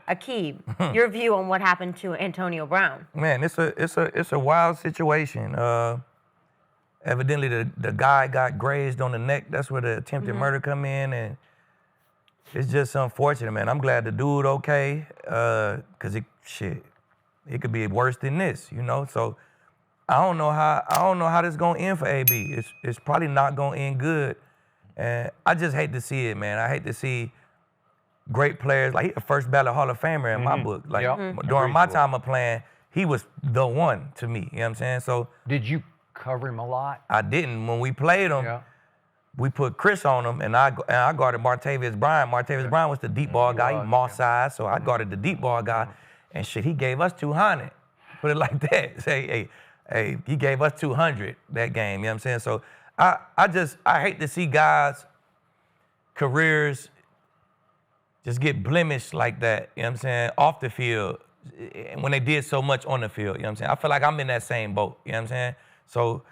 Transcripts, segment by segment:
Akeem, your view on what happened to Antonio Brown? Man, it's a wild situation. Evidently, the guy got grazed on the neck. That's where the attempted murder come in, and it's just unfortunate, man. I'm glad the dude okay, cause it could be worse than this, you know. So I don't know how this gonna end for AB. It's probably not gonna end good, and I just hate to see it, man. I hate to see great players like he the first ballot Hall of Famer in my book. Like during my time of playing, he was the one to me. You know what I'm saying? So did you cover him a lot? I didn't. When we played him, we put Chris on him, and I guarded Martavis Bryant. Martavis Bryant was the deep ball guy. He moss size, so I guarded the deep ball guy. And shit, he gave us 200. Put it like that. Say, hey, he gave us 200 that game. You know what I'm saying? So I hate to see guys' careers just get blemished like that. You know what I'm saying? Off the field, when they did so much on the field. You know what I'm saying? I feel like I'm in that same boat. You know what I'm saying? So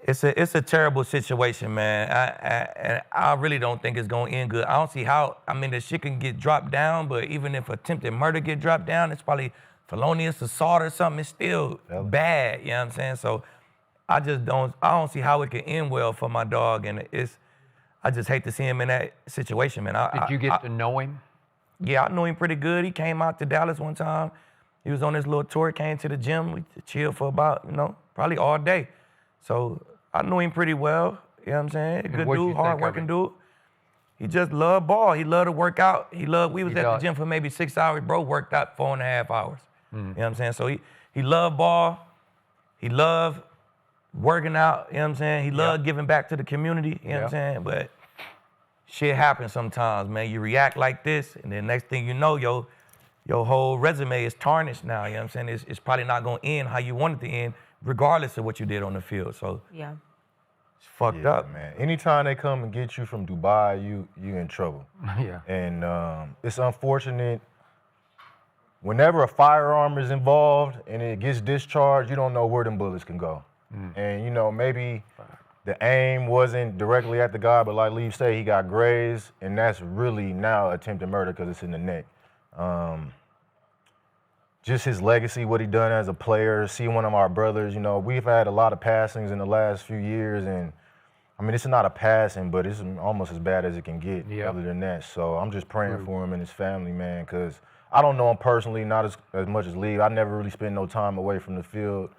it's a terrible situation, man. And I really don't think it's gonna end good. I don't see how. I mean, the shit can get dropped down, but even if attempted murder get dropped down, it's probably felonious assault or something. It's still bad. You know what I'm saying? So I don't see how it can end well for my dog, and I just hate to see him in that situation, man. Did you get to know him? Yeah, I knew him pretty good. He came out to Dallas one time. He was on this little tour, came to the gym. We chilled for about, probably all day. So I knew him pretty well. You know what I'm saying? Good dude, hard-working dude. He just loved ball. He loved to work out. We was at the gym for maybe 6 hours. Bro worked out 4.5 hours. You know what I'm saying? So he loved ball. He loved working out. You know what I'm saying? He loved giving back to the community. You know what I'm saying? But shit happens sometimes, man. You react like this, and then next thing you know, your whole resume is tarnished now. You know what I'm saying? It's probably not going to end how you want it to end, regardless of what you did on the field. So it's fucked up, man. Anytime they come and get you from Dubai, you in trouble. And it's unfortunate. Whenever a firearm is involved and it gets discharged, you don't know where them bullets can go. And maybe the aim wasn't directly at the guy, but like Lee said, he got grazed, and that's really now attempted murder because it's in the neck. Just his legacy, what he done as a player, see one of our brothers, we've had a lot of passings in the last few years, and I mean, it's not a passing, but it's almost as bad as it can get other than that. So I'm just praying for him and his family, man, because I don't know him personally, not as much as Lee. I never really spent no time away from the field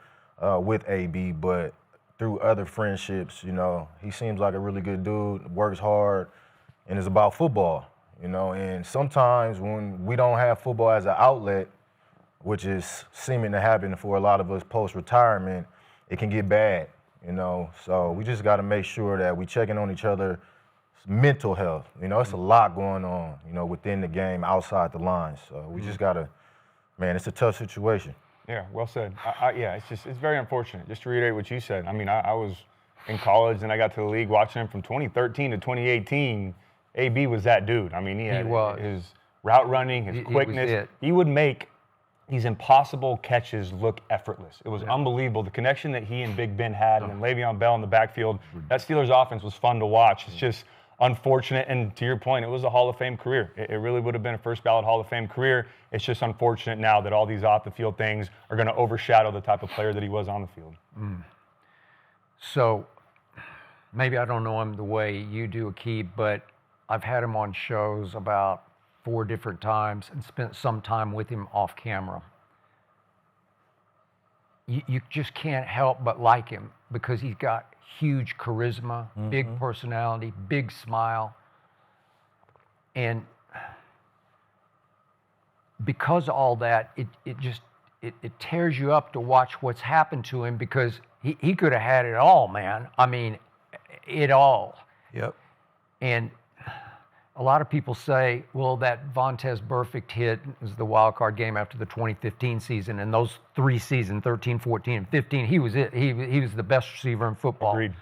with AB, but through other friendships, he seems like a really good dude, works hard, and is about football, and sometimes when we don't have football as an outlet, which is seeming to happen for a lot of us post-retirement, it can get bad, so we just got to make sure that we checking on each other's mental health. It's a lot going on, within the game, outside the lines, so we just got to, man, it's a tough situation. Yeah, well said. It's very unfortunate. Just to reiterate what you said, I mean, I was in college and I got to the league watching him from 2013 to 2018. AB was that dude. I mean, he had his route running, his quickness. He would make these impossible catches look effortless. It was unbelievable. The connection that he and Big Ben had, and then Le'Veon Bell in the backfield, that Steelers offense was fun to watch. It's just unfortunate, and to your point, it was a Hall of Fame career. It really would have been a first ballot Hall of Fame career. It's just unfortunate now that all these off the field things are going to overshadow the type of player that he was on the field. So maybe I don't know him the way you do, Akeem, but I've had him on shows about 4 different times and spent some time with him off camera. You just can't help but like him because he's got huge charisma, big personality, big smile. And because of all that, it tears you up to watch what's happened to him because he could have had it all, man. I mean, it all. Yep. And a lot of people say, well, that Vontaze Burfict hit was the wild card game after the 2015 season, and those 3 seasons, 13, 14, and 15, he was it. He was the best receiver in football. Agreed.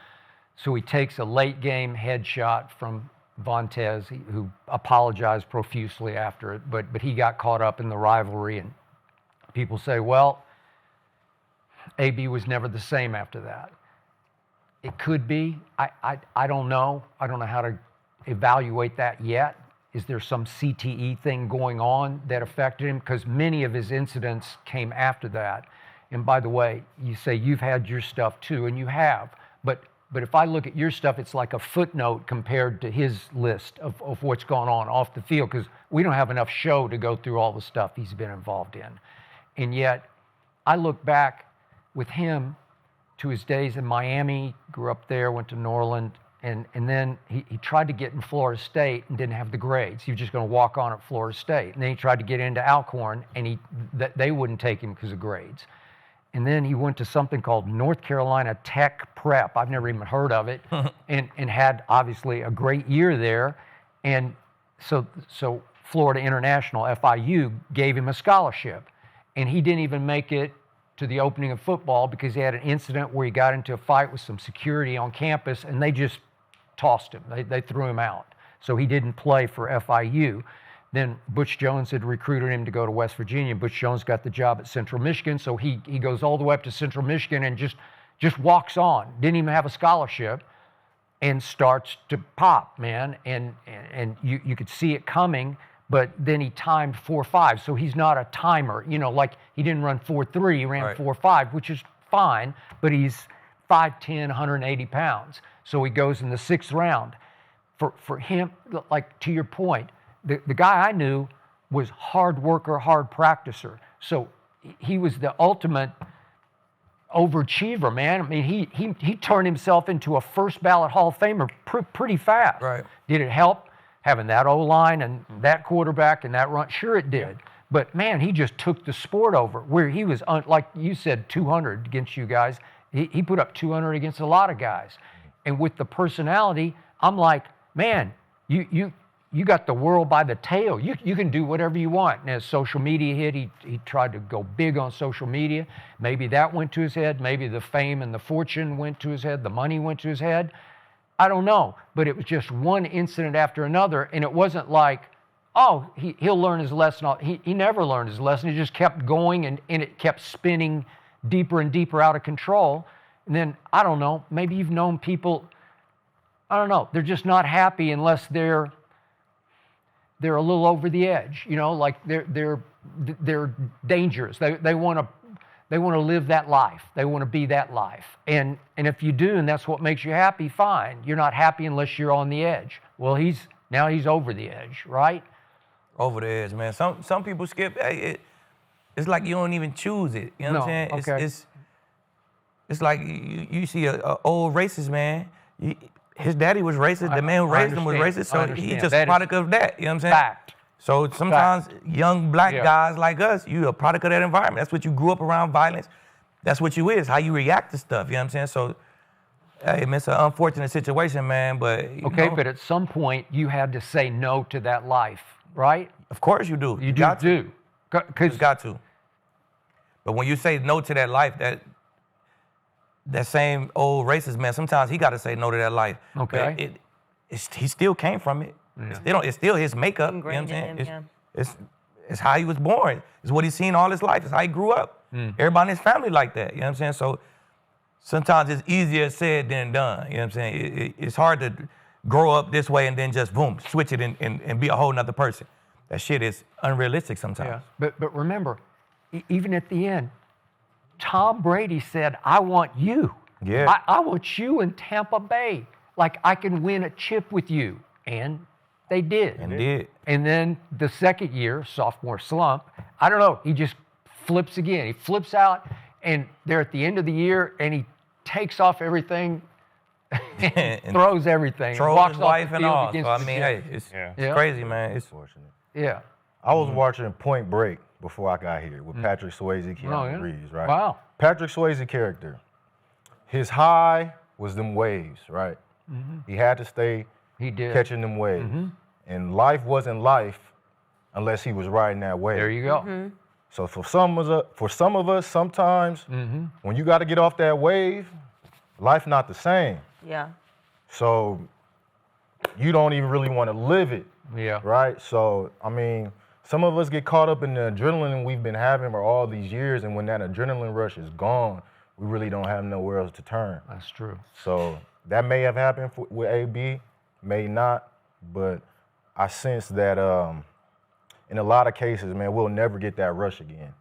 So he takes a late game headshot from Vontaze, who apologized profusely after it, but he got caught up in the rivalry, and people say, well, AB was never the same after that. It could be. I don't know. I don't know how to evaluate that yet. is there some CTE thing going on that affected him? Because many of his incidents came after that. And by the way, you say you've had your stuff too, and you have. But if I look at your stuff, it's like a footnote compared to his list of what's going on off the field, because we don't have enough show to go through all the stuff he's been involved in. And yet, I look back with him to his days in Miami, grew up there, went to New Orleans, and then he tried to get in Florida State and didn't have the grades. He was just going to walk on at Florida State. And then he tried to get into Alcorn, and they wouldn't take him because of grades. And then he went to something called North Carolina Tech Prep. I've never even heard of it, and had obviously a great year there. And so Florida International, FIU, gave him a scholarship. And he didn't even make it to the opening of football because he had an incident where he got into a fight with some security on campus, and they just tossed him. They threw him out. So he didn't play for FIU. Then Butch Jones had recruited him to go to West Virginia. Butch Jones got the job at Central Michigan, so he goes all the way up to Central Michigan and just walks on. Didn't even have a scholarship, and starts to pop, man. And you could see it coming. But then he timed 4.5, so he's not a timer. You know, like he didn't run 4.3, he ran 4.5, which is fine, but he's 5'10", 180 pounds. So he goes in the 6th round. For him, like to your point, the guy I knew was hard worker, hard practicer. So he was the ultimate overachiever, man. I mean, he turned himself into a first ballot Hall of Famer pretty fast. Right. Did it help having that O-line and that quarterback and that run? Sure it did. But, man, he just took the sport over. Where he was, like you said, 200 against you guys. He put up 200 against a lot of guys. And with the personality, I'm like, man, you got the world by the tail. You can do whatever you want. And as social media hit, he tried to go big on social media. Maybe that went to his head. Maybe the fame and the fortune went to his head. The money went to his head. I don't know, but it was just one incident after another, and it wasn't like, oh, he'll learn his lesson. He never learned his lesson. He just kept going, and it kept spinning deeper and deeper out of control. And then, I don't know, maybe you've known people, I don't know, they're just not happy unless they're a little over the edge, you know, like they're dangerous. They want to live that life. They want to be that life. And if you do, and that's what makes you happy, fine. You're not happy unless you're on the edge. Well, he's over the edge, right? Over the edge, man. Some people skip. It's like you don't even choose it. You know what I'm saying? Okay. It's like you see a old racist man. His daddy was racist. The man who raised him was racist. So he's just a product of that. You know what I'm saying? Fact. So sometimes young black guys like us, you a product of that environment. That's what you grew up around, violence. That's what you is, how you react to stuff, you know what I'm saying? So, hey, man, it's an unfortunate situation, man, but but at some point, you had to say no to that life, right? Of course you do. You got do. You got to. But when you say no to that life, that same old racist man, sometimes he got to say no to that life. Okay. But he still came from it. Yeah. It's still his makeup. You know what I'm Ingrained in saying? him, It's how he was born. It's what he's seen all his life. It's how he grew up. Everybody in his family like that. You know what I'm saying? So sometimes it's easier said than done. You know what I'm saying? It's hard to grow up this way and then just boom, switch it and be a whole nother person. That shit is unrealistic sometimes. Yeah. But remember, even at the end, Tom Brady said, I want you. Yeah. I want you in Tampa Bay. Like I can win a chip with you. And they did. And then the second year, sophomore slump, I don't know, he just flips again. He flips out, and they're at the end of the year, and he takes off everything and throws everything. Throws his wife and all. So, I mean, hey, it's crazy, man. It's fortunate. Yeah. I was watching Point Break before I got here with Patrick Swayze, Keanu Reeves, right? Wow. Patrick Swayze character, his high was them waves, right? He had to stay catching them waves. And life wasn't life unless he was riding that wave. There you go. So for some of us, sometimes when you got to get off that wave, life not the same. Yeah. So you don't even really want to live it. Yeah. Right? So, I mean, some of us get caught up in the adrenaline we've been having for all these years, and when that adrenaline rush is gone, we really don't have nowhere else to turn. That's true. So that may have happened with AB, may not, but I sense that in a lot of cases, man, we'll never get that rush again.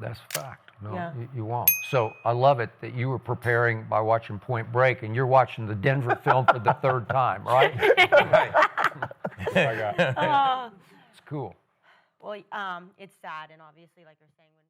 That's a fact. No, Yeah. you won't. So I love it that you were preparing by watching Point Break, and you're watching the Denver film for the third time, right? I got it. It's cool. Well, it's sad, and obviously, like you're saying, when